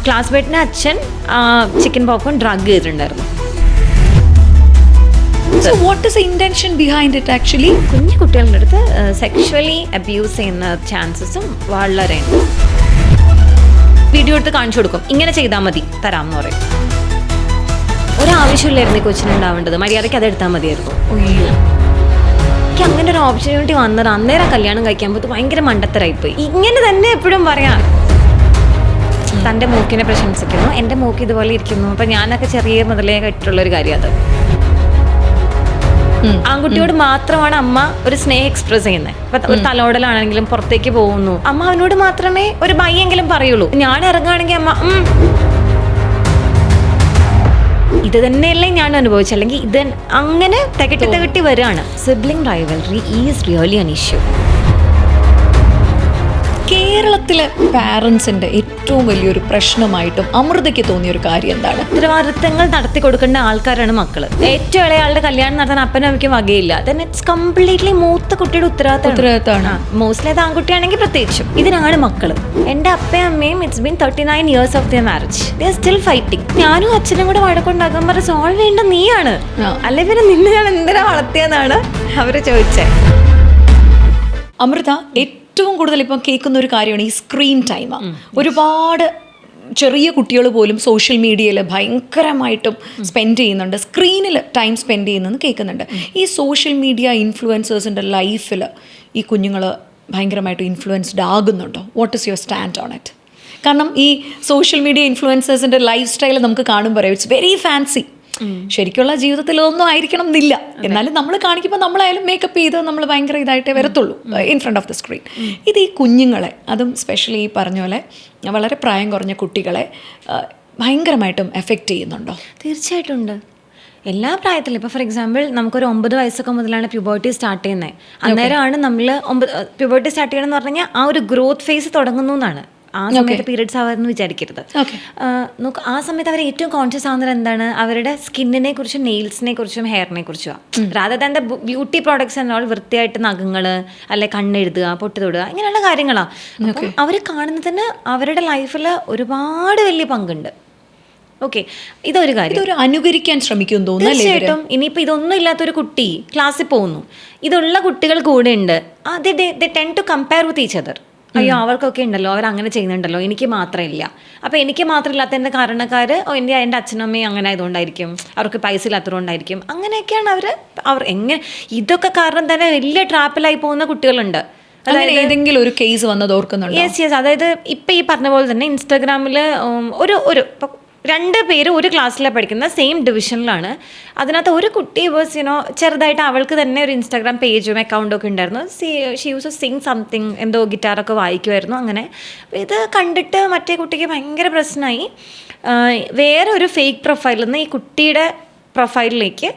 ക്ലാസ്മേറ്റിൻ്റെ അച്ഛൻ chicken പോക്സോൺ drug ചെയ്തിട്ടുണ്ടായിരുന്നു. So what is the intention behind it actually? കുഞ്ഞു കുട്ടികളുടെ അടുത്ത് സെക്ഷുവലി അബ്യൂസ് ചെയ്യുന്ന ചാൻസസും വളരെ ഉണ്ട്. വീഡിയോ എടുത്ത് കാണിച്ചു കൊടുക്കും, ഇങ്ങനെ ചെയ്താൽ മതി തരാം എന്ന് പറയും. ഒരാവശ്യമില്ലായിരുന്നു ഈ കൊച്ചിനുണ്ടാവേണ്ടത്, മര്യാദയ്ക്ക് അതെടുത്താൽ മതിയായിരുന്നു. എനിക്ക് അങ്ങനെ ഒരു ഓപ്പർച്യൂണിറ്റി വന്നത് അന്നേരം കല്യാണം കഴിക്കാൻ പോയിട്ട് ഭയങ്കര മണ്ടത്തരായിപ്പോയി. ഇങ്ങനെ തന്നെ എപ്പോഴും പറയാം, തൻ്റെ മൂക്കിനെ പ്രശംസിക്കുന്നു, എൻ്റെ മൂക്ക് ഇതുപോലെ ഇരിക്കുന്നു. അപ്പം ഞാനൊക്കെ ചെറിയ മുതലേ കേട്ടിട്ടുള്ളൊരു കാര്യം അത്. ആൺകുട്ടിയോട് മാത്രമാണ് അമ്മ ഒരു സ്നേഹം എക്സ്പ്രസ് ചെയ്യുന്നത്. ഇപ്പൊ ഒരു തലോടലാണെങ്കിലും പുറത്തേക്ക് പോകുന്നു, അമ്മ അവനോട് മാത്രമേ ഒരു ബൈയെങ്കിലും പറയുള്ളൂ. ഞാൻ ഇറങ്ങുകയാണെങ്കിൽ അമ്മ ഇത് തന്നെയല്ലേ ഞാൻ അനുഭവിച്ചത്, അല്ലെങ്കിൽ ഇത് അങ്ങനെ തികട്ടി വരികയാണ്. Sibling rivalry is really an issue. കേരളത്തിലെ പാരൻസിന്റെ ഏറ്റവും വലിയൊരു പ്രശ്നമായിട്ടും അമൃതയ്ക്ക് തോന്നിയൊരു കാര്യം എന്താണ്? ഉത്തരവാദിത്തങ്ങൾ നടത്തി കൊടുക്കേണ്ട ആൾക്കാരാണ് മക്കള്. ഏറ്റവും ഇളയ ആളുടെ കല്യാണം നടത്താൻ അപ്പനും അമ്മയ്ക്കും വകയില്ല. ദെൻ ഇറ്റ്സ് കംപ്ലീറ്റ്ലി മൂത്ത കുട്ടിയുടെ ഉത്തരവാദിത്തമാണ്. മോസ്റ്റ്ലി അത് ആൺകുട്ടിയാണെങ്കിൽ പ്രത്യേകിച്ചും. ഇതിനാണ് മക്കള്. എൻ്റെ അപ്പയും അമ്മയും it's been 39 years of their marriage. They are still fighting. ഞാനും അച്ഛനും കൂടെ വഴക്കുണ്ടാക്കാൻ പറഞ്ഞ സോൾവ് ചെയ്യേണ്ട നീയാണ്, അല്ലെ പിന്നെ നിന്നെ ഞാൻ എന്തിനാ വളർത്തിയെന്നാണ് അവര് ചോദിച്ചത്. അമൃത, ഏറ്റവും കൂടുതൽ ഇപ്പം കേൾക്കുന്ന ഒരു കാര്യമാണ് ഈ സ്ക്രീൻ ടൈം. ഒരുപാട് ചെറിയ കുട്ടികൾ പോലും സോഷ്യൽ മീഡിയയിൽ ഭയങ്കരമായിട്ടും സ്പെൻഡ് ചെയ്യുന്നുണ്ട്, സ്ക്രീനിൽ ടൈം സ്പെൻഡ് ചെയ്യുന്നതെന്ന് കേൾക്കുന്നുണ്ട്. ഈ സോഷ്യൽ മീഡിയ ഇൻഫ്ലുവൻസേഴ്സിൻ്റെ ലൈഫിൽ ഈ കുഞ്ഞുങ്ങൾ ഭയങ്കരമായിട്ട് ഇൻഫ്ലുവൻസ്ഡ് ആകുന്നുണ്ടോ? What is your stand on it? കാരണം ഈ സോഷ്യൽ മീഡിയ ഇൻഫ്ലുവൻസേഴ്സിൻ്റെ ലൈഫ് സ്റ്റൈൽ നമുക്ക് കാണുമ്പോൾ ഇറ്റ്സ് വെരി ഫാൻസി. ശരിക്കുള്ള ജീവിതത്തിൽ ഒന്നും ആയിരിക്കണം എന്നില്ല, എന്നാലും നമ്മൾ കാണിക്കുമ്പോൾ നമ്മളായാലും മേക്കപ്പ് ചെയ്ത് നമ്മൾ ഭയങ്കര ഇതായിട്ടേ വരത്തുള്ളൂ in front of the screen. ഇത് ഈ കുഞ്ഞുങ്ങളെ, അതും സ്പെഷ്യലി ഈ പറഞ്ഞ പോലെ വളരെ പ്രായം കുറഞ്ഞ കുട്ടികളെ ഭയങ്കരമായിട്ടും എഫക്റ്റ് ചെയ്യുന്നുണ്ടോ? തീർച്ചയായിട്ടും ഉണ്ട്. എല്ലാ പ്രായത്തിലും. ഇപ്പോൾ ഫോർ എക്സാമ്പിൾ നമുക്കൊരു 9 വയസ്സൊക്കെ മുതലാണ് പ്യൂബർട്ടി സ്റ്റാർട്ട് ചെയ്യുന്നത്. അന്നേരമാണ് നമ്മൾ പ്യൂബർട്ടി സ്റ്റാർട്ട് ചെയ്യണമെന്ന് പറഞ്ഞു കഴിഞ്ഞാൽ ആ ഒരു ഗ്രോത്ത് ഫേസ് തുടങ്ങുന്നു എന്നാണ്. ആ സമയത്ത് പീരിയഡ്സ് ആവാമെന്ന് വിചാരിക്കരുത്. നോക്ക്, ആ സമയത്ത് അവർ ഏറ്റവും കോൺഷ്യസ് ആവുന്നത് എന്താണ്? അവരുടെ സ്കിന്നിനെ കുറിച്ചും നെയിൽസിനെ കുറിച്ചും ഹെയറിനെ കുറിച്ചുമാണ്. Rather than the beauty products എന്നാൽ വൃത്തിയായിട്ട് നഖങ്ങള് അല്ലെ കണ്ണെഴുതുക, പൊട്ടി തൊടുക, ഇങ്ങനെയുള്ള കാര്യങ്ങളാണ്. അപ്പം അവർ കാണുന്നതിന് അവരുടെ ലൈഫിൽ ഒരുപാട് വലിയ പങ്കുണ്ട്. ഓക്കെ, ഇതൊരു കാര്യം. ഇതൊരു അനുകരിക്കാൻ ശ്രമിക്കും തോന്നുന്നു. തീർച്ചയായിട്ടും. ഇനിയിപ്പോൾ ഇതൊന്നും ഇല്ലാത്തൊരു കുട്ടി ക്ലാസ്സിൽ പോകുന്നു, ഇതുള്ള കുട്ടികൾ കൂടെ ഉണ്ട്, they tend to compare with each other. അയ്യോ അവർക്കൊക്കെ ഉണ്ടല്ലോ, അവരങ്ങനെ ചെയ്യുന്നുണ്ടല്ലോ, എനിക്ക് മാത്രമില്ല. അപ്പോൾ എനിക്ക് മാത്രം ഇല്ലാത്തതിൻ്റെ കാരണക്കാർ എൻ്റെ അച്ഛനും അമ്മയും അങ്ങനെ ആയതുകൊണ്ടായിരിക്കും, അവർക്ക് പൈസ ഇല്ലാത്തതുകൊണ്ടായിരിക്കും, അങ്ങനെയൊക്കെയാണ് അവർ എങ്ങനെ ഇതൊക്കെ കാരണം തന്നെ വലിയ ട്രാപ്പിലായി പോകുന്ന കുട്ടികളുണ്ട്. അതായത് ഏതെങ്കിലും ഒരു കേസ് വന്നത് ഓർക്കുന്നുണ്ട്? യെസ്. അതായത് ഇപ്പം ഈ പറഞ്ഞ പോലെ തന്നെ ഇൻസ്റ്റാഗ്രാമിൽ ഒരു 2 പേര് ഒരു ക്ലാസ്സിലാണ് പഠിക്കുന്നത്, സെയിം ഡിവിഷനിലാണ്. അതിനകത്ത് ഒരു കുട്ടി ചെറുതായിട്ട് അവൾക്ക് തന്നെ ഒരു ഇൻസ്റ്റാഗ്രാം പേജും അക്കൗണ്ടും ഒക്കെ ഉണ്ടായിരുന്നു. She use to sing something, എന്തോ ഗിറ്റാറൊക്കെ വായിക്കുമായിരുന്നു. അങ്ങനെ ഇത് കണ്ടിട്ട് മറ്റേ കുട്ടിക്ക് ഭയങ്കര പ്രശ്നമായി. വേറെ ഒരു ഫേക്ക് പ്രൊഫൈലിൽ നിന്ന് ഈ കുട്ടിയുടെ പ്രൊഫൈലിലേക്ക്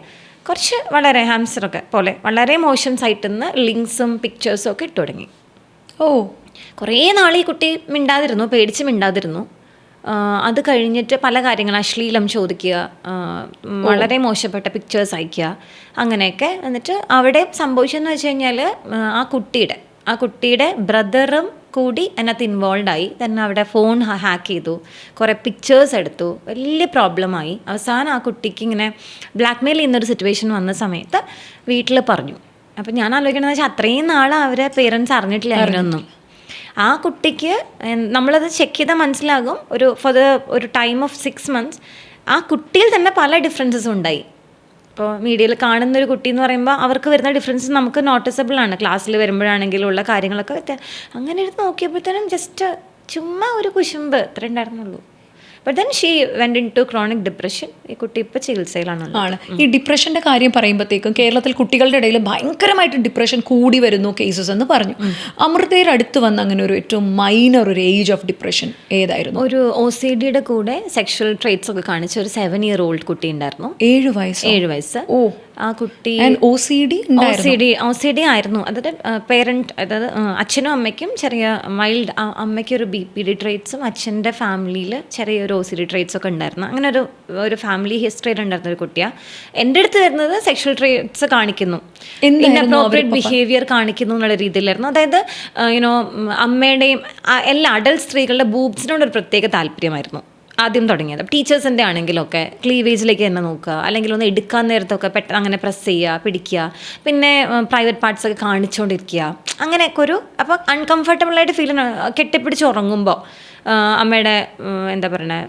കുറച്ച് വളരെ ഹാംസ്റ്ററൊക്കെ പോലെ വളരെ മോശം സൈറ്റിൽ നിന്ന് ലിങ്ക്സും പിക്ചേഴ്സും ഒക്കെ ഇട്ട് തുടങ്ങി. കുറേ നാൾ ഈ കുട്ടി മിണ്ടാതിരുന്നു, പേടിച്ച് മിണ്ടാതിരുന്നു. അത് കഴിഞ്ഞിട്ട് പല കാര്യങ്ങൾ, അശ്ലീലം ചോദിക്കുക, വളരെ മോശപ്പെട്ട പിക്ചേഴ്സ് അയക്കുക, അങ്ങനെയൊക്കെ. എന്നിട്ട് അവിടെ സംഭവിച്ചതെന്ന് വെച്ച് കഴിഞ്ഞാൽ ആ കുട്ടിയുടെ ബ്രദറും കൂടി അതിനകത്ത് ഇൻവോൾവായി. തന്നെ അവിടെ ഫോൺ ഹാക്ക് ചെയ്തു, കുറേ പിക്ചേഴ്സ് എടുത്തു, വലിയ പ്രോബ്ലമായി. അവസാനം ആ കുട്ടിക്ക് ഇങ്ങനെ ബ്ലാക്ക് മെയിൽ ചെയ്യുന്നൊരു സിറ്റുവേഷൻ വന്ന സമയത്ത് വീട്ടിൽ പറഞ്ഞു. അപ്പം ഞാൻ ആലോചിക്കണമെന്ന് വെച്ചാൽ അത്രയും നാൾ അവരെ പേരൻസ് അറിഞ്ഞിട്ടില്ല അതിനൊന്നും. ആ കുട്ടിക്ക് നമ്മളത് ചെക്ക് ചെയ്താൽ മനസ്സിലാകും, ഒരു ടൈം ഓഫ് 6 months ആ കുട്ടിയിൽ തന്നെ പല ഡിഫറൻസസും ഉണ്ടായി. ഇപ്പോൾ മീഡിയയിൽ കാണുന്നൊരു കുട്ടി എന്ന് പറയുമ്പോൾ അവർക്ക് വരുന്ന ഡിഫറൻസസ് നമുക്ക് നോട്ടീസബിളാണ്. ക്ലാസ്സിൽ വരുമ്പോഴാണെങ്കിലും ഉള്ള കാര്യങ്ങളൊക്കെ അങ്ങനെ എടുത്ത് നോക്കിയപ്പോഴത്തേനും ജസ്റ്റ് ചുമ്മാ ഒരു കുശുമ്പ് ഇത്ര ഉണ്ടായിരുന്നുള്ളൂ. But then she went into chronic depression. ഈ കുട്ടി ഇപ്പോൾ ചികിത്സയിലാണ്. ഈ ഡിപ്രഷൻ്റെ കാര്യം പറയുമ്പോഴത്തേക്കും കേരളത്തിൽ കുട്ടികളുടെ ഇടയിൽ ഭയങ്കരമായിട്ട് ഡിപ്രഷൻ കൂടി വരുന്നു കേസസ് എന്ന് പറഞ്ഞു. അമൃതയുടെ അടുത്ത് വന്ന അങ്ങനെ ഒരു ഏറ്റവും മൈനർ ഒരു ഏജ് ഓഫ് ഡിപ്രഷൻ ഏതായിരുന്നു? ഒരു OCDയുടെ കൂടെ സെക്ഷൽ ട്രേറ്റ്സ് ഒക്കെ കാണിച്ച ഒരു 7-year-old കുട്ടി ഉണ്ടായിരുന്നു. 7 വയസ്സ്. ഓ, ആ കുട്ടി OCD OCD ആയിരുന്നു. അതായത് പേരൻറ്റ്, അതായത് അച്ഛനും അമ്മയ്ക്കും ചെറിയ മൈൽഡ്, അമ്മയ്ക്കൊരു BPD ട്രേറ്റ്സും അച്ഛൻ്റെ ഫാമിലിയിൽ ചെറിയൊരു OCD ട്രേറ്റ്സ് ഒക്കെ ഉണ്ടായിരുന്നു. അങ്ങനെ ഒരു ഫാമിലി ഹിസ്റ്ററിയിൽ ഉണ്ടായിരുന്ന ഒരു കുട്ടിയാണ്. എൻ്റെ അടുത്ത് വരുന്നത് സെക്ഷൽ ട്രേറ്റ്സ് കാണിക്കുന്നു, ഇൻഅപ്രോപ്രിയേറ്റ് ബിഹേവിയർ കാണിക്കുന്നു എന്നുള്ള രീതിയിലായിരുന്നു. അതായത് യുനോ അമ്മയുടെയും എല്ലാ അഡൽട്ട് സ്ത്രീകളുടെ ബൂബ്സിനോടൊരു പ്രത്യേക താല്പര്യമായിരുന്നു ആദ്യം തുടങ്ങിയത്. ടീച്ചേഴ്സിൻ്റെ ആണെങ്കിലൊക്കെ ക്ലീവേജിലേക്ക് തന്നെ നോക്കുക, അല്ലെങ്കിൽ ഒന്ന് എടുക്കാൻ നേരത്തൊക്കെ പെട്ടെന്ന് അങ്ങനെ പ്രസ് ചെയ്യുക, പിടിക്കുക, പിന്നെ പ്രൈവറ്റ് പാർട്സ് ഒക്കെ കാണിച്ചുകൊണ്ടിരിക്കുക, അങ്ങനെയൊക്കെ ഒരു അപ്പോൾ അൺകംഫർട്ടബിളായിട്ട് ഫീൽ കെട്ടിപ്പിടിച്ച് ഉറങ്ങുമ്പോൾ അമ്മയുടെ എന്താ പറയണേ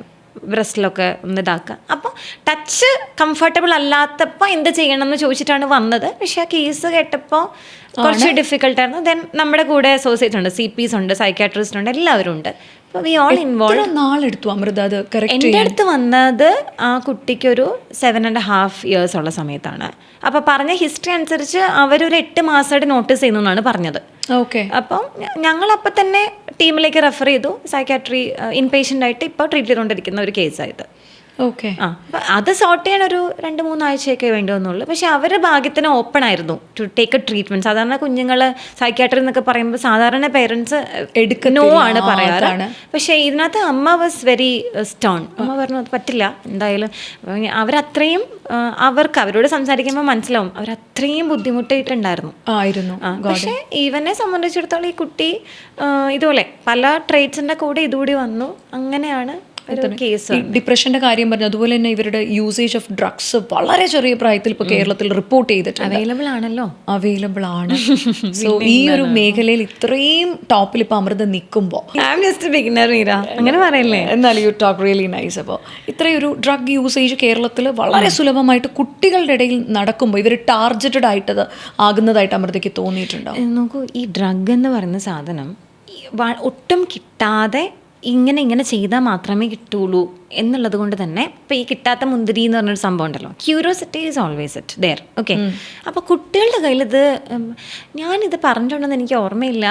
ബ്രസ്റ്റിലൊക്കെ ഒന്ന് ഇതാക്കുക. അപ്പോൾ ടച്ച് കംഫർട്ടബിൾ അല്ലാത്തപ്പോൾ എന്ത് ചെയ്യണം എന്ന് ചോദിച്ചിട്ടാണ് വന്നത്. പക്ഷേ ആ കേസ് കേട്ടപ്പോൾ കുറച്ച് ഡിഫിക്കൽട്ടായിരുന്നു. ദെൻ നമ്മുടെ കൂടെ അസോസിയേറ്റ് ഉണ്ട്, CPs ഉണ്ട്, സൈക്യാട്രിസ്റ്റ് ഉണ്ട്, എല്ലാവരും ഉണ്ട്. അപ്പോൾ വി ഓൾ ഇൻവോൾവ്. നാളെടുത്തു അമൃത അത് കറക്റ്റ്? എൻ്റെ അടുത്ത് വന്നത് ആ കുട്ടിക്കൊരു 7.5 years ഉള്ള സമയത്താണ്. അപ്പോൾ പറഞ്ഞ ഹിസ്റ്ററി അനുസരിച്ച് അവരൊരു 8 മാസമായിട്ട് നോട്ടീസ് ചെയ്യുന്നു എന്നാണ് പറഞ്ഞത്. ഓക്കെ. അപ്പം ഞങ്ങളപ്പം തന്നെ ടീമിലേക്ക് റെഫർ ചെയ്തു. സൈക്കാട്രി ഇൻപേഷ്യൻ്റ് ആയിട്ട് ഇപ്പോൾ ട്രീറ്റ് ചെയ്തുകൊണ്ടിരിക്കുന്ന ഒരു കേസായത്. ഓക്കെ. അപ്പം അത് സോർട്ട് ചെയ്യാൻ ഒരു 2-3 ആഴ്ചയൊക്കെ വേണ്ടി വന്നുള്ളൂ. പക്ഷെ അവർ ഭാഗ്യത്തിന് ഓപ്പൺ ആയിരുന്നു ടു ടേക്ക് എ ട്രീറ്റ്മെൻറ്റ്. സാധാരണ കുഞ്ഞുങ്ങൾ സൈക്യാട്രി എന്നൊക്കെ പറയുമ്പോൾ സാധാരണ പേരൻസ് നോ ആണ് പറയാറ്. പക്ഷേ ഇതിനകത്ത് അമ്മ വാസ് വെരി സ്റ്റേൺ. അമ്മ പറഞ്ഞു അത് പറ്റില്ല എന്തായാലും. അവരത്രയും അവരോട് സംസാരിക്കുമ്പോൾ മനസ്സിലാവും അവരത്രയും ബുദ്ധിമുട്ടിയിട്ടുണ്ടായിരുന്നു. പക്ഷേ ഈവനെ സംബന്ധിച്ചിടത്തോളം ഈ കുട്ടി ഇതുപോലെ പല ട്രേറ്റ്സിൻ്റെ കൂടെ ഇതുകൂടി വന്നു. അങ്ങനെയാണ് ഡിപ്രഷന്റെ കാര്യം പറഞ്ഞു. അതുപോലെ തന്നെ ഇവരുടെ യൂസേജ് ഓഫ് ഡ്രഗ്സ് വളരെ ചെറിയ പ്രായത്തിൽ ഇപ്പോൾ കേരളത്തിൽ റിപ്പോർട്ട് ചെയ്തിട്ടുണ്ട്. അവൈലബിൾ ആണ്. സോ ഈ ഒരു മേഖലയിൽ ഇത്രയും ടോപ്പിൽ ഇപ്പോൾ അമൃത നിൽക്കുമ്പോൾ അങ്ങനെ പറയല്ലേ, എന്നാൽ യു ടോക്ക് റിയലി നൈസ്. അപ്പോൾ ഇത്രയൊരു ഡ്രഗ് യൂസേജ് കേരളത്തിൽ വളരെ സുലഭമായിട്ട് കുട്ടികളുടെ ഇടയിൽ നടക്കുമ്പോൾ ഇവർ ടാർഗറ്റഡ് ആയിട്ട് ആകുന്നതായിട്ട് അമൃതയ്ക്ക് തോന്നിയിട്ടുണ്ടോ? നോക്കൂ, ഈ ഡ്രഗ് എന്ന് പറയുന്ന സാധനം ഒട്ടും കിട്ടാതെ ഇങ്ങനെ ചെയ്താൽ മാത്രമേ കിട്ടുള്ളൂ എന്നുള്ളത് കൊണ്ട് തന്നെ ഇപ്പോൾ ഈ കിട്ടാത്ത മുന്തിരി എന്ന് പറഞ്ഞൊരു സംഭവം ഉണ്ടല്ലോ, curiosity is always it there. Okay. അപ്പോൾ കുട്ടികളുടെ കയ്യിലിത് ഞാനിത് പറഞ്ഞിട്ടുണ്ടെന്ന് എനിക്ക് ഓർമ്മയില്ല.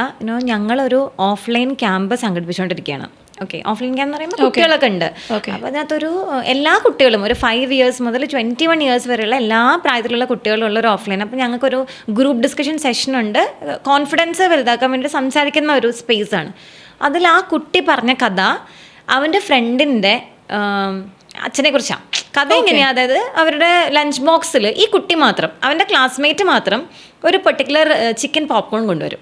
ഞങ്ങളൊരു ഓഫ്ലൈൻ ക്യാമ്പ് സംഘടിപ്പിച്ചുകൊണ്ടിരിക്കുകയാണ്. ഓക്കെ. ഓഫ്ലൈൻ ക്യാമ്പ് എന്ന് പറയുമ്പോൾ കുട്ടികളൊക്കെ ഉണ്ട്. അപ്പോൾ അതിനകത്തൊരു എല്ലാ കുട്ടികളും ഒരു 5 years മുതൽ 21 years വരെയുള്ള എല്ലാ പ്രായത്തിലുള്ള കുട്ടികളുള്ള ഒരു ഓഫ്ലൈൻ. അപ്പോൾ ഞങ്ങൾക്കൊരു ഗ്രൂപ്പ് ഡിസ്കഷൻ സെഷൻ ഉണ്ട്. കോൺഫിഡൻസ് വലുതാക്കാൻ വേണ്ടി സംസാരിക്കുന്ന ഒരു സ്പേസാണ്. അതിൽ ആ കുട്ടി പറഞ്ഞ കഥ അവൻ്റെ ഫ്രണ്ടിൻ്റെ അച്ഛനെ കുറിച്ചാണ്. കഥ എങ്ങനെയാണ്, അതായത് അവരുടെ ലഞ്ച് ബോക്സിൽ ഈ കുട്ടി മാത്രം, അവൻ്റെ ക്ലാസ്മേറ്റ് മാത്രം ഒരു പെർട്ടിക്കുലർ ചിക്കൻ പോപ്കോൺ കൊണ്ടുവരും.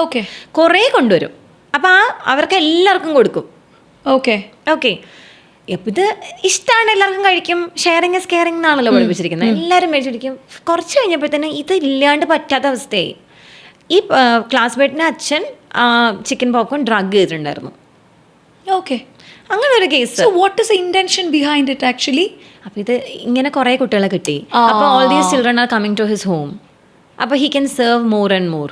ഓക്കെ. കുറേ കൊണ്ടുവരും. അപ്പോൾ അവർക്ക് എല്ലാവർക്കും കൊടുക്കും. ഓക്കെ. ഓക്കെ. അപ്പം ഇത് ഇഷ്ടമാണ്, എല്ലാവർക്കും കഴിക്കും. ഷെയറിങ് ഇസ് കെയറിങ് എന്നാണല്ലോ പഠിപ്പിച്ചിരിക്കുന്നത്. എല്ലാവരും മേടിച്ചിരിക്കും. കുറച്ച് കഴിഞ്ഞപ്പോഴത്തേനും ഇത് ഇല്ലാണ്ട് പറ്റാത്ത അവസ്ഥയായി. ഈ ക്ലാസ്മേറ്റിൻ്റെ അച്ഛൻ ചിക്കൻ പോപ്കോൺ ഡ്രഗ് ചെയ്തിട്ടുണ്ടായിരുന്നു. ഓക്കെ. അങ്ങനെ ഒരു case. What is intention behind it actually? അപ്പോൾ ഇത് ഇങ്ങനെ കുറേ കുട്ടികളെ കിട്ടി. അപ്പോൾ all these children are coming to his home. അപ്പോൾ he can serve more and more.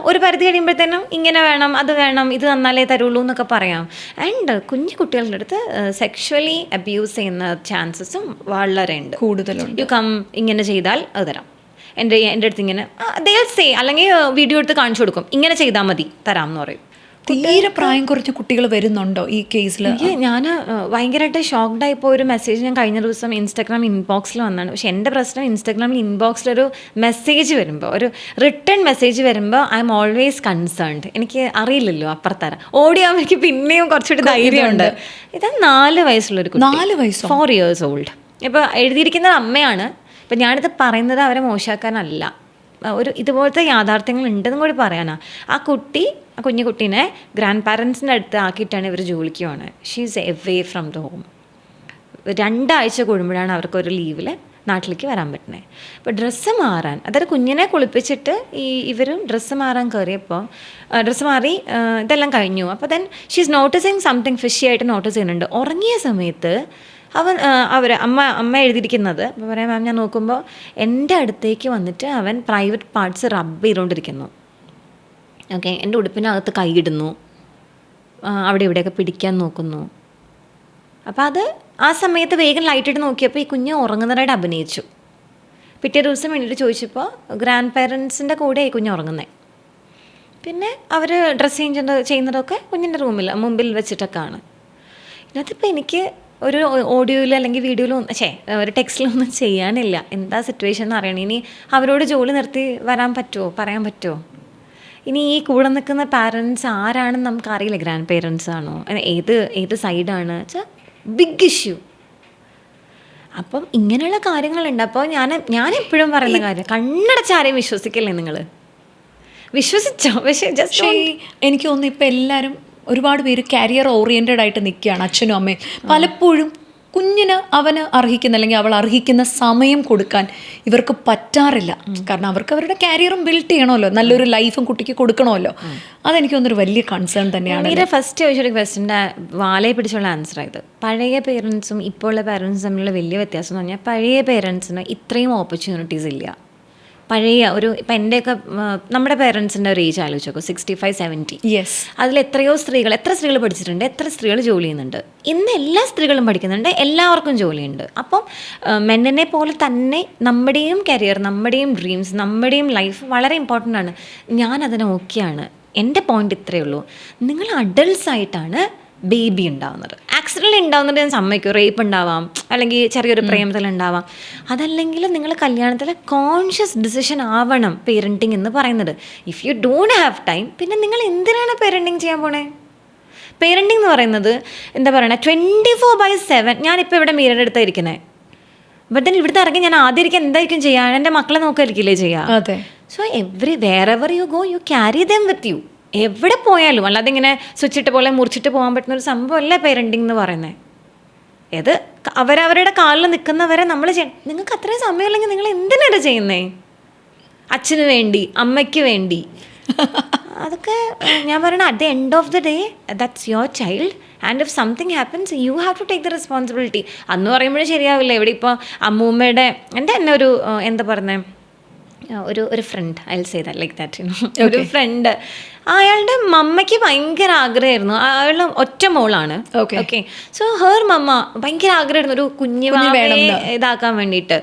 ഒരു പരിധി കഴിയുമ്പോഴത്തേനും ഇങ്ങനെ വേണം, അത് വേണം, ഇത് തന്നാലേ തരുള്ളൂ എന്നൊക്കെ പറയാം. ആൻഡ് കുഞ്ഞു കുട്ടികളുടെ അടുത്ത് സെക്ഷുവലി അബ്യൂസ് ചെയ്യുന്ന ചാൻസസും വളരെ ഉണ്ട്, കൂടുതലുണ്ട്. യു കം ഇങ്ങനെ ചെയ്താൽ അത് തരാം. എൻ്റെ അടുത്ത് ഇങ്ങനെ സേ, അല്ലെങ്കിൽ വീഡിയോ എടുത്ത് കാണിച്ചു കൊടുക്കും, ഇങ്ങനെ ചെയ്താൽ മതി തരാം എന്ന് പറയും. തീരെ പ്രായം കുറച്ച് കുട്ടികൾ വരുന്നുണ്ടോ ഈ കേസിൽ? ഞാൻ ഭയങ്കരമായിട്ട് ഷോക്ക്ഡായിപ്പോൾ ഒരു മെസ്സേജ് ഞാൻ കഴിഞ്ഞ ദിവസം ഇൻസ്റ്റാഗ്രാം ഇൻബോക്സിൽ വന്നതാണ്. പക്ഷേ എൻ്റെ പ്രശ്നം ഇൻസ്റ്റാഗ്രാമിൽ ഇൻബോക്സിലൊരു മെസ്സേജ് വരുമ്പോൾ, ഒരു റിട്ടേൺ മെസ്സേജ് വരുമ്പോൾ ഐ എം ഓൾവേസ് കൺസേൺഡ്. എനിക്ക് അറിയില്ലല്ലോ അപ്പുറത്തര ഓടിയാകുമ്പോൾ എനിക്ക് പിന്നെയും കുറച്ചുകൂടി ധൈര്യമുണ്ട്. ഇത് 4 വയസ്സുള്ളൊരു കുട്ടി, 4 years old. ഇപ്പോൾ എഴുതിയിരിക്കുന്നത് അമ്മയാണ്. ഇപ്പം ഞാനിത് പറയുന്നത് അവരെ മോശമാക്കാനല്ല, ഒരു ഇതുപോലത്തെ യാഥാർത്ഥ്യങ്ങൾ ഉണ്ടെന്നും കൂടി പറയാനാ. ആ കുഞ്ഞു കുട്ടീനെ ഗ്രാൻഡ് പാരൻസിൻ്റെ അടുത്ത് ആക്കിയിട്ടാണ് ഇവർ ജോലിക്ക് പോകുന്നത്. She is away from the home. 2 ആഴ്ച കൂടുമ്പോഴാണ് അവർക്കൊരു ലീവിൽ നാട്ടിലേക്ക് വരാൻ പറ്റുന്നത്. അപ്പോൾ ഡ്രസ്സ് മാറാൻ, അതായത് കുഞ്ഞിനെ കുളിപ്പിച്ചിട്ട് ഇവരും ഡ്രസ്സ് മാറാൻ കയറിയപ്പോൾ ഡ്രസ്സ് മാറി ഇതെല്ലാം കഴിഞ്ഞു. അപ്പോൾ then she is noticing something fishy ആയിട്ട് നോട്ടീസ് ചെയ്യുന്നുണ്ട്. ഉറങ്ങിയ സമയത്ത് അമ്മ എഴുതിയിരിക്കുന്നത് അപ്പോൾ പറയാം, മാം ഞാൻ നോക്കുമ്പോൾ എൻ്റെ അടുത്തേക്ക് വന്നിട്ട് അവൻ പ്രൈവറ്റ് പാർട്സ് റബ്ബ് ചെയ്തുകൊണ്ടിരിക്കുന്നു. ഓക്കെ. എൻ്റെ ഉടുപ്പിനകത്ത് കൈയിടുന്നു, അവിടെ ഇവിടെയൊക്കെ പിടിക്കാൻ നോക്കുന്നു. അപ്പോൾ അത് ആ സമയത്ത് വേഗം ലൈറ്റിട്ട് നോക്കിയപ്പോൾ ഈ കുഞ്ഞ് ഉറങ്ങുന്നതായിട്ട് അഭിനയിച്ചു. പിറ്റേ ദിവസം വേണ്ടിയിട്ട് ചോദിച്ചപ്പോൾ ഗ്രാൻഡ് പേരൻസിൻ്റെ കൂടെ ഈ കുഞ്ഞ് ഉറങ്ങുന്നത്. പിന്നെ അവർ ഡ്രസ്സ് ചേഞ്ച് ചെയ്യുന്നതൊക്കെ കുഞ്ഞിൻ്റെ മുമ്പിൽ വെച്ചിട്ടൊക്കെ ആണ്. ഇതിനകത്തിപ്പോൾ എനിക്ക് ഒരു ഓഡിയോയിൽ അല്ലെങ്കിൽ വീഡിയോയിലോ ഒരു ടെക്സ്റ്റിലൊന്നും ചെയ്യാനില്ല. എന്താ സിറ്റുവേഷൻ എന്ന് അറിയണം. ഇനി അവരോട് ജോലി നിർത്തി വരാൻ പറ്റുമോ, പറയാൻ പറ്റുമോ? ഇനി ഈ കൂടെ നിൽക്കുന്ന പാരൻസ് ആരാണെന്ന് നമുക്കറിയില്ല. ഗ്രാൻഡ് പേരൻസ് ആണോ, ഏത് സൈഡാണ് വെച്ചാൽ ബിഗ് ഇഷ്യൂ. അപ്പം ഇങ്ങനെയുള്ള കാര്യങ്ങളുണ്ട്. അപ്പോൾ ഞാൻ എപ്പോഴും പറയുന്ന കാര്യം, കണ്ണടച്ച് ആരെയും വിശ്വസിക്കില്ലേ നിങ്ങൾ. വിശ്വസിച്ചോ, പക്ഷേ ജസ്റ്റ് എനിക്ക് തോന്നുന്നു ഇപ്പം എല്ലാവരും ഒരുപാട് പേര് കരിയർ ഓറിയൻറ്റഡ് ആയിട്ട് നിൽക്കുകയാണ്. അച്ഛനും അമ്മയും പലപ്പോഴും കുഞ്ഞിന് അവന് അർഹിക്കുന്ന അല്ലെങ്കിൽ അവൾ അർഹിക്കുന്ന സമയം കൊടുക്കാൻ ഇവർക്ക് പറ്റാറില്ല. കാരണം അവർക്ക് അവരുടെ കരിയറും ബിൽഡ് ചെയ്യണമല്ലോ, നല്ലൊരു ലൈഫും കുട്ടിക്ക് കൊടുക്കണമല്ലോ. അതെനിക്ക് തോന്നുന്നൊരു വലിയ കൺസേൺ തന്നെയാണ്. മീര ഫസ്റ്റ് ചോദിച്ചൊരു ക്വസ്റ്റിൻ്റെ വാലയെ പിടിച്ചുള്ള ആൻസർ ആയത്. പഴയ പേരൻസും ഇപ്പോൾ ഉള്ള പേരൻസും തമ്മിലുള്ള വലിയ വ്യത്യാസം എന്ന് പറഞ്ഞാൽ, പഴയ പേരൻസിന് ഇത്രയും ഓപ്പർച്യൂണിറ്റീസ് ഇല്ല. ഇപ്പം എൻ്റെയൊക്കെ നമ്മുടെ പേരൻസിൻ്റെ ഒരു ഏജ് ആലോചിച്ച് നോക്കും, 65-70. യെസ്. അതിൽ എത്ര സ്ത്രീകൾ പഠിച്ചിട്ടുണ്ട്, എത്ര സ്ത്രീകൾ ജോലി ചെയ്യുന്നുണ്ട്. ഇന്ന് എല്ലാ സ്ത്രീകളും പഠിക്കുന്നുണ്ട്, എല്ലാവർക്കും ജോലിയുണ്ട്. അപ്പം മെന്നിനെ പോലെ തന്നെ നമ്മുടെയും കരിയർ, നമ്മുടെയും ഡ്രീംസ്, നമ്മുടെയും ലൈഫ് വളരെ ഇമ്പോർട്ടൻ്റ് ആണ്. ഞാനതിന് ഓക്കെയാണ്. എൻ്റെ പോയിന്റ് ഇത്രയേ ഉള്ളൂ. നിങ്ങൾ അഡൾട്ട്സ് ആയിട്ടാണ് ബേബി ഉണ്ടാവുന്നത്. ആക്സിഡൻ്റ് ഉണ്ടാവുന്നത് ഞാൻ സമ്മതിക്കും. റേപ്പ് ഉണ്ടാവാം, അല്ലെങ്കിൽ ചെറിയൊരു പ്രേമത്തിലുണ്ടാവാം. അതല്ലെങ്കിൽ നിങ്ങൾ കല്യാണത്തിൽ കോൺഷ്യസ് ഡിസിഷൻ ആവണം പേരൻറ്റിങ് എന്ന് പറയുന്നത്. If you don't have time, പിന്നെ നിങ്ങൾ എന്തിനാണ് പേരൻറ്റിങ് ചെയ്യാൻ പോണേ? പേരൻറ്റിങ് എന്ന് പറയുന്നത് എന്താ പറയണേ, 24/7. ഞാനിപ്പോൾ ഇവിടെ മീരയുടെ അടുത്താണ് ഇരിക്കുന്നത്. ബട്ട് ദെൻ ഇവിടുത്തെ ഇറങ്ങി ഞാൻ ആദ്യം ഇരിക്കാൻ എന്തായിരിക്കും ചെയ്യാൻ? എൻ്റെ മക്കളെ നോക്കായിരിക്കില്ലേ ചെയ്യുക? അതെ. So wherever you go, you carry dum with you. എവിടെ പോയാലും, അല്ലാതെ ഇങ്ങനെ സ്വിച്ചിട്ട് പോലെ മുറിച്ചിട്ട് പോകാൻ പറ്റുന്ന ഒരു സംഭവമല്ല പേരൻറ്റിങ് എന്ന് പറയുന്നത്. ഇത് അവരവരുടെ കാലിൽ നിൽക്കുന്നവരെ നമ്മൾ നിങ്ങൾക്ക് അത്രയും സമയമില്ലെങ്കിൽ നിങ്ങൾ എന്തിനാണ് ചെയ്യുന്നേ? അച്ഛന് വേണ്ടി, അമ്മയ്ക്ക് വേണ്ടി. അതൊക്കെ ഞാൻ പറയണ, at the end of the day that's your child and if something happens you have to take the responsibility. അന്ന് പറയുമ്പോഴും ശരിയാവില്ല. ഇവിടെ ഇപ്പോൾ അമ്മൂമ്മയുടെ തന്നെ ഒരു എന്താ പറയുന്നത്, ഒരു friend, I will say that like that, ഒരു ഫ്രണ്ട്, അയാളുടെ മമ്മയ്ക്ക് ഭയങ്കര ആഗ്രഹമായിരുന്നു. അയാളുടെ ഒറ്റ മോളാണ്. ഓക്കെ. സോ ഹെർ മമ്മ ഭയങ്കര ആഗ്രഹമായിരുന്നു ഒരു കുഞ്ഞു ഇതാക്കാൻ വേണ്ടിയിട്ട്.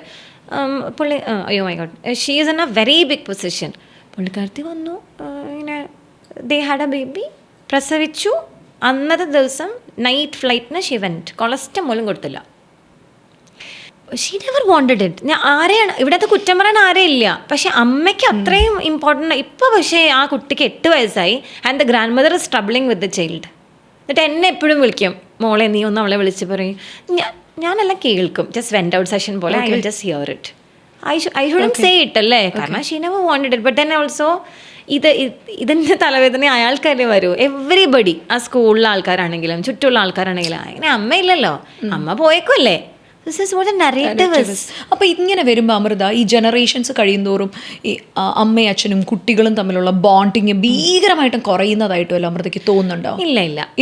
പുള്ളി, അയ്യോ my God, she is in a very big position. പുള്ളിക്കാരത്തി വന്നു, ഇങ്ങനെ ദേ ഹാഡ് എ ബേബി, പ്രസവിച്ചു. അന്നത്തെ ദിവസം നൈറ്റ് ഫ്ലൈറ്റിന് ഷീ വെന്റ്. കൊളസ്ട്രോൾ പോലും കൊടുത്തില്ല. She never wanted it. ആരെയാണ് ഇവിടുത്തെ കുറ്റം പറയാൻ ആരെയും ഇല്ല. പക്ഷെ അമ്മയ്ക്ക് അത്രയും ഇമ്പോർട്ടൻ്റ്. ഇപ്പോൾ പക്ഷേ ആ കുട്ടിക്ക് 8 വയസ്സായി and the grandmother is troubling with the child. എന്നിട്ട് എന്നെ എപ്പോഴും വിളിക്കും, മോളെ നീ ഒന്ന് അവളെ വിളിച്ച് പറയും. ഞാനെല്ലാം കേൾക്കും, ജസ്റ്റ് വെൻറ്റ് ഔട്ട് സെഷൻ പോലെ. I will just here it. I shouldn't say it അല്ലേ, കാരണം she never wanted it. But then also ഇതിൻ്റെ തലവേദന അയാൾക്കല്ലേ വരൂ. എവറിബഡി, ആ സ്കൂളിലെ ആൾക്കാരാണെങ്കിലും ചുറ്റുമുള്ള ആൾക്കാരാണെങ്കിലും, അങ്ങനെ അമ്മയില്ലല്ലോ, അമ്മ പോയേക്കുമല്ലേ. അപ്പോൾ ഇങ്ങനെ വരുമ്പോൾ അമൃത, ഈ ജനറേഷൻസ് കഴിയുന്തോറും ഈ അമ്മയും അച്ഛനും കുട്ടികളും തമ്മിലുള്ള ബോണ്ടിങ് ഭീകരമായിട്ടും കുറയുന്നതായിട്ടും അല്ല അമൃതയ്ക്ക് തോന്നുന്നുണ്ടോ?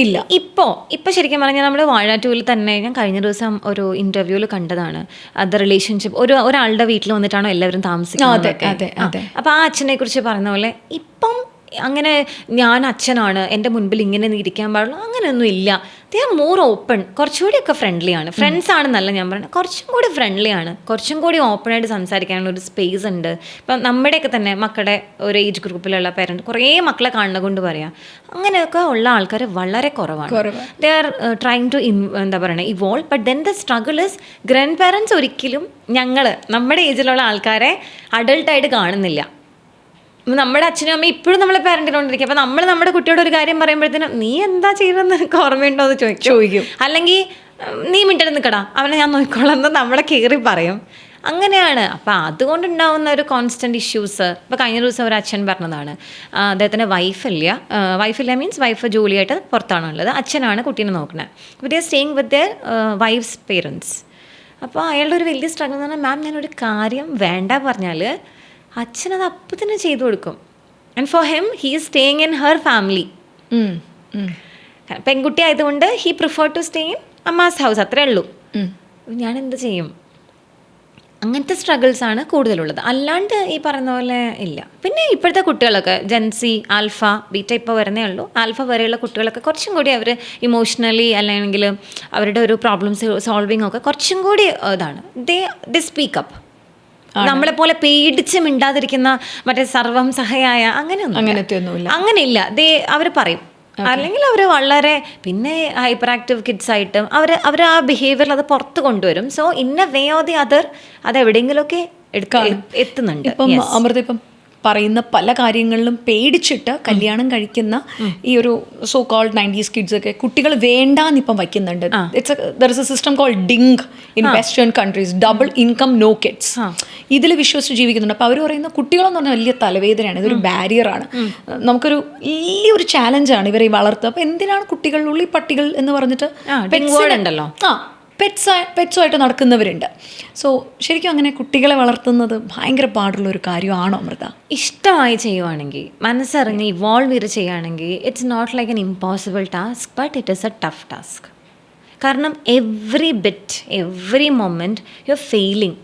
ഇല്ല. ഇപ്പോൾ ശരിക്കും പറഞ്ഞാൽ നമ്മൾ വാഴാറ്റൂരിൽ തന്നെ ഞാൻ കഴിഞ്ഞ ദിവസം ഒരു ഇന്റർവ്യൂവിൽ കണ്ടതാണ്. അത് റിലേഷൻഷിപ്പ് ഒരാളുടെ വീട്ടിൽ വന്നിട്ടാണോ എല്ലാവരും താമസിക്കുന്നത്. അപ്പോൾ ആ അച്ഛനെ കുറിച്ച് പറയുന്ന പോലെ ഇപ്പം അങ്ങനെ ഞാൻ അച്ഛനാണ്, എൻ്റെ മുൻപിൽ ഇങ്ങനെ ഇരിക്കാൻ പാടുള്ളൂ, അങ്ങനെയൊന്നും ഇല്ല. They are more open. കുറച്ചുകൂടിയൊക്കെ ഫ്രണ്ട്ലിയാണ്. ഫ്രണ്ട്സ് ആണെന്നല്ല ഞാൻ പറയുന്നത്, കുറച്ചും കൂടി ഫ്രണ്ട്ലിയാണ്, കുറച്ചും കൂടി ഓപ്പണായിട്ട് സംസാരിക്കാനുള്ള ഒരു സ്പേസ് ഉണ്ട്. ഇപ്പം നമ്മുടെയൊക്കെ തന്നെ മക്കളുടെ ഒരു ഏജ് ഗ്രൂപ്പിലുള്ള പേരൻറ്റ് കുറേ മക്കളെ കാണുന്ന കൊണ്ട് പറയാം, അങ്ങനെയൊക്കെ ഉള്ള ആൾക്കാർ വളരെ കുറവാണ്. ദേ ആർ ട്രൈങ് ടു എന്താ പറയുക evolve. But then the struggle is grand parents ഒരിക്കലും നമ്മുടെ ഏജിലുള്ള ആൾക്കാരെ അഡൾട്ടായിട്ട് കാണുന്നില്ല. നമ്മുടെ അച്ഛനും അമ്മയും ഇപ്പോഴും നമ്മളെ പാരൻറ്റിനോണ്ടിരിക്കും. അപ്പോൾ നമ്മൾ നമ്മുടെ കുട്ടിയോട് ഒരു കാര്യം പറയുമ്പോഴത്തേനും നീ എന്താ ചെയ്തതെന്ന് എനിക്ക് ഓർമ്മയുണ്ടോ എന്ന് ചോദിക്കും. അല്ലെങ്കിൽ നീ മിണ്ടരുത് നിൽക്കടാ, അവനെ ഞാൻ നോക്കിക്കോളാം എന്ന് നമ്മളെ കയറി പറയും. അങ്ങനെയാണ്. അപ്പോൾ അതുകൊണ്ടുണ്ടാവുന്ന ഒരു കോൺസ്റ്റൻറ്റ് ഇഷ്യൂസ്. ഇപ്പോൾ കഴിഞ്ഞ ദിവസം ഒരു അച്ഛൻ പറഞ്ഞതാണ്, അദ്ദേഹത്തിൻ്റെ വൈഫില്ല മീൻസ് വൈഫ് ജോലിയായിട്ട് പുറത്താണുള്ളത്, അച്ഛനാണ് കുട്ടീനെ നോക്കുന്നത്. അപ്പോൾ they are staying with their wife's parents. അപ്പോൾ അയാളുടെ ഒരു വലിയ സ്ട്രഗിൾ എന്ന് പറഞ്ഞാൽ, മാം ഞാനൊരു കാര്യം വേണ്ട പറഞ്ഞാൽ അച്ഛനത് അപ്പം തന്നെ ചെയ്തു കൊടുക്കും. And for him he is staying in her family. പെൺകുട്ടി ആയതുകൊണ്ട് he prefer to stay in amma's house, അത്രേ ഉള്ളൂ. ഞാൻ എന്ത് ചെയ്യും? അങ്ങനത്തെ സ്ട്രഗിൾസാണ് കൂടുതലുള്ളത്. അല്ലാണ്ട് ഈ പറയുന്ന പോലെ ഇല്ല. പിന്നെ ഇപ്പോഴത്തെ കുട്ടികളൊക്കെ ജെൻസി, ആൽഫ, ബീറ്റ ഇപ്പോൾ വരുന്നേ ഉള്ളൂ. ആൽഫ വരെയുള്ള കുട്ടികളൊക്കെ കുറച്ചും കൂടി അവർ ഇമോഷണലി അല്ലെങ്കിൽ അവരുടെ ഒരു പ്രോബ്ലംസ് സോൾവിങ് ഒക്കെ കുറച്ചും കൂടി ഇതാണ്. They speak up. നമ്മളെപ്പോലെ പേടിച്ച് മിണ്ടാതിരിക്കുന്ന മറ്റേ സർവം സഹയായ അങ്ങനെയൊന്നുമില്ല. അങ്ങനെയില്ല. അവർ പറയും അല്ലെങ്കിൽ അവർ വളരെ പിന്നെ ഹൈപ്പർ ആക്റ്റീവ് കിഡ്സ് ആയിട്ടും അവർ ആ ബിഹേവിയറിൽ അത് പുറത്ത് കൊണ്ടുവരും. So in a way or the other അത് എവിടെയെങ്കിലുമൊക്കെ എത്തുന്നുണ്ട്. ഇപ്പം അമൃത ഇപ്പം പറയുന്ന പല കാര്യങ്ങളിലും പേടിച്ചിട്ട് കല്യാണം കഴിക്കുന്ന ഈ ഒരു സോ കോൾഡ് 90s കിഡ്സ് ഒക്കെ കുട്ടികൾ വേണ്ടാന്നിപ്പം വയ്ക്കുന്നുണ്ട്. There is a system called DINK in western countries, double income no kids. ഇതിൽ വിശ്വസിച്ച് ജീവിക്കുന്നുണ്ട്. അപ്പോൾ അവർ പറയുന്ന കുട്ടികളെന്ന് പറഞ്ഞാൽ വലിയ തലവേദനയാണ്, ഇതൊരു ബാരിയറാണ്, നമുക്കൊരു വലിയൊരു ചാലഞ്ചാണ് ഇവരെ വളർത്തുക. അപ്പോൾ എന്തിനാണ് കുട്ടികളുള്ളിൽ പട്ടികൾ എന്ന് പറഞ്ഞിട്ട് ഉണ്ടല്ലോ, പെറ്റ്സുമായിട്ട് നടക്കുന്നവരുണ്ട്. സോ ശരിക്കും അങ്ങനെ കുട്ടികളെ വളർത്തുന്നത് ഭയങ്കര പാടുള്ള ഒരു കാര്യമാണോ അമൃത? ഇഷ്ടമായി ചെയ്യുവാണെങ്കിൽ, മനസ്സറിഞ്ഞ് ഇവോൾവ് ചെയ്ത് ചെയ്യുകയാണെങ്കിൽ it's not like an impossible task, but it is a tough task. കാരണം every bit, every moment you are failing,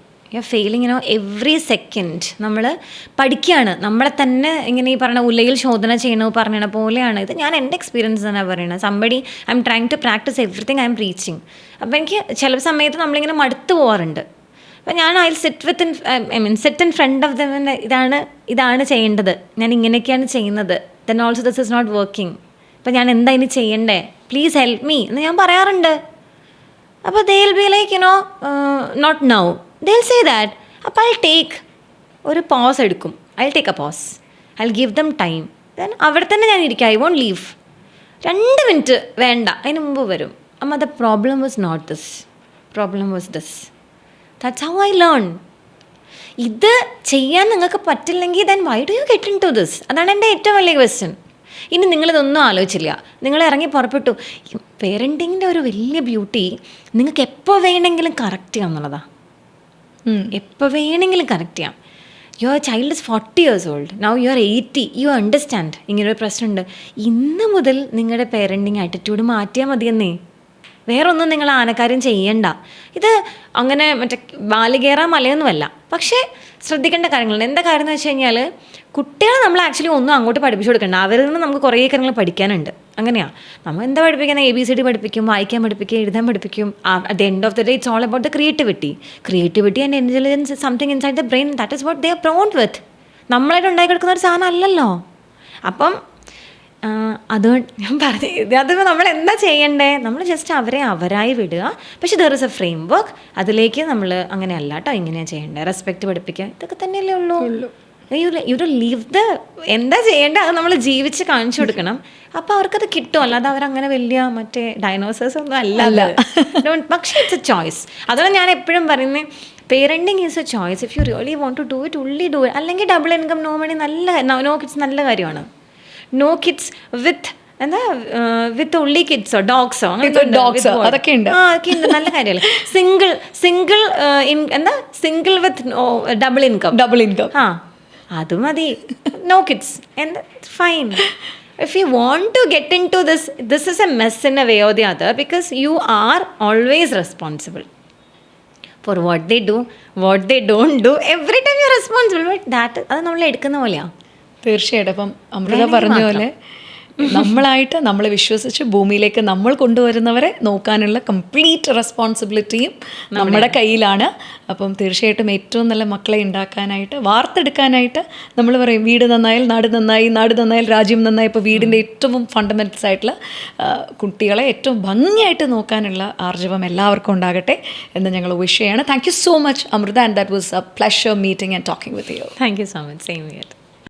every second നമ്മൾ പഠിക്കുകയാണ്. നമ്മളെ തന്നെ ഇങ്ങനെ ഈ പറഞ്ഞ ഉലയിൽ ശോധന ചെയ്യണ പറഞ്ഞ പോലെയാണ് ഇത്. ഞാൻ എൻ്റെ എക്സ്പീരിയൻസ് തന്നെ പറയണത്. Somebody I'm trying to practice everything I'm reaching. അപ്പോൾ എനിക്ക് ചില സമയത്ത് നമ്മളിങ്ങനെ മടുത്തു പോകാറുണ്ട്. അപ്പോൾ ഞാൻ I sit in front of them, ഇതാണ് ചെയ്യേണ്ടത്, ഞാൻ ഇങ്ങനെയൊക്കെയാണ് ചെയ്യുന്നത്, then also this is not working, അപ്പോൾ ഞാൻ എന്താ ഇനി ചെയ്യണ്ടേ, പ്ലീസ് ഹെൽപ്പ് മീ എന്ന് ഞാൻ പറയാറുണ്ട്. അപ്പോൾ they will be like not now, they'll say that. അപ്പോൾ I'll take ഒരു പോസ് എടുക്കും, I'll take a pause, I'll give them time, then അവിടെ തന്നെ ഞാൻ ഇരിക്കും, I won't leave. 2 മിനിറ്റ് വേണ്ട, അതിന് മുമ്പ് വരും, അമ്മ the problem was not this, problem was this. That's how I learn. ഇത് ചെയ്യാൻ നിങ്ങൾക്ക് പറ്റില്ലെങ്കിൽ then why do you get into this? അതാണ് എൻ്റെ ഏറ്റവും വലിയ ക്വസ്റ്റ്യൻ. ഇനി നിങ്ങളിതൊന്നും ആലോചിച്ചില്ല, നിങ്ങൾ ഇറങ്ങി പുറപ്പെട്ടു. പേരൻറ്റിങ്ങിൻ്റെ ഒരു വലിയ ബ്യൂട്ടി നിങ്ങൾക്ക് എപ്പോൾ വേണമെങ്കിലും കറക്റ്റ് ചെയ്യാം എന്നുള്ളതാണ്. എപ്പോൾ വേണമെങ്കിലും കറക്റ്റ് ചെയ്യാം. Your child is 40 years old, now you are 80, you understand ഇങ്ങനൊരു പ്രശ്നമുണ്ട്. ഇന്ന് മുതൽ നിങ്ങളുടെ പേരൻറ്റിങ് ആറ്റിറ്റ്യൂഡ് മാറ്റിയാൽ മതിയെന്നേ, വേറൊന്നും നിങ്ങൾ ആനക്കാര്യം ചെയ്യണ്ട. ഇത് അങ്ങനെ മറ്റേ ബാലികേറ മലയൊന്നുമല്ല, പക്ഷേ ശ്രദ്ധിക്കേണ്ട കാര്യങ്ങളുണ്ട്. എന്താ കാര്യം എന്ന് വെച്ച് കഴിഞ്ഞാൽ കുട്ടികളെ നമ്മൾ ആക്ച്വലി ഒന്നും അങ്ങോട്ട് പഠിപ്പിച്ചു കൊടുക്കണ്ട, അവരിൽ നിന്ന് നമുക്ക് കുറേ കാര്യങ്ങൾ പഠിക്കാനുണ്ട്. അങ്ങനെയാണ് നമ്മൾ എന്താ പഠിപ്പിക്കുന്നത്, ABCD പഠിപ്പിക്കും, വായിക്കാൻ പഠിപ്പിക്കും, എഴുതാൻ പഠിപ്പിക്കും. At the end of the day it's all about the creativity and intelligence, something inside the brain, that is what they are prone with. നമ്മളായിട്ട് ഉണ്ടാക്കി കൊടുക്കുന്ന ഒരു സാധനം അല്ലല്ലോ. അപ്പം അതുകൊണ്ട് ഞാൻ പറഞ്ഞത്, അത് നമ്മൾ എന്താ ചെയ്യണ്ടേ, നമ്മൾ ജസ്റ്റ് അവരെ അവരായി വിടുക. പക്ഷെ there is A frame work, അതിലേക്ക് നമ്മൾ അങ്ങനെ അല്ല കേട്ടോ ഇങ്ങനെയാണ് ചെയ്യേണ്ടത്, റെസ്പെക്റ്റ് പഠിപ്പിക്കുക, ഇതൊക്കെ തന്നെയല്ലേ ഉള്ളൂ. യു ഡു ലീവ് ദ, എന്താ ചെയ്യേണ്ടത് അത് നമ്മൾ ജീവിച്ച് കാണിച്ചു കൊടുക്കണം. അപ്പോൾ അവർക്കത് കിട്ടും. അല്ലാതെ അവരങ്ങനെ വലിയ മറ്റേ ഡൈനോസേഴ്സ് ഒന്നും അല്ല. പക്ഷേ ഇറ്റ്സ് എ ചോയ്സ്. അതാണ് ഞാൻ എപ്പോഴും പറയുന്നത്, parenting is a choice. If you really want to do it, only do it. അല്ലെങ്കിൽ double income no money no kids നല്ല കാര്യമാണ്. നോ കിഡ്സ് വിത്ത് എന്താ വിത്ത് ഉള്ളി കിഡ്സോ ഡോഗ്സോ അതൊക്കെ ഉണ്ട്, നല്ല കാര്യമല്ലേ. സിംഗിൾ എന്താ സിംഗിൾ വിത്ത് ഡബിൾ ഇൻകം, അത് മതി. No kids and fine. If you want to get into this is a mess in a way or the other, because you are always responsible for what they do, what they don't do. Every time you're responsible, but that അത് നമ്മൾ എടുക്കുന്ന പോലെയാണ്. തീർച്ചയായിട്ടും. അപ്പം അമൃത പറഞ്ഞ പോലെ നമ്മളായിട്ട് നമ്മളെ വിശ്വസിച്ച് ഭൂമിയിലേക്ക് നമ്മൾ കൊണ്ടുവരുന്നവരെ നോക്കാനുള്ള കംപ്ലീറ്റ് റെസ്പോൺസിബിലിറ്റിയും നമ്മുടെ കയ്യിലാണ്. അപ്പം തീർച്ചയായിട്ടും ഏറ്റവും നല്ല മക്കളെ ഉണ്ടാക്കാനായിട്ട്, വാർത്തെടുക്കാനായിട്ട് നമ്മൾ പറയും വീട് നന്നായാൽ നാട് നന്നായി, നാട് നന്നായാൽ രാജ്യം നന്നായി. ഇപ്പോൾ വീടിൻ്റെ ഏറ്റവും ഫണ്ടമെൻറ്റൽസ് ആയിട്ടുള്ള കുട്ടികളെ ഏറ്റവും ഭംഗിയായിട്ട് നോക്കാനുള്ള ആർജവം എല്ലാവർക്കും ഉണ്ടാകട്ടെ എന്ന് ഞങ്ങൾ വിഷ് ചെയ്യാണ്. Thank you so much Amrita, and that was a pleasure meeting and talking with you. Thank you so much. Same here.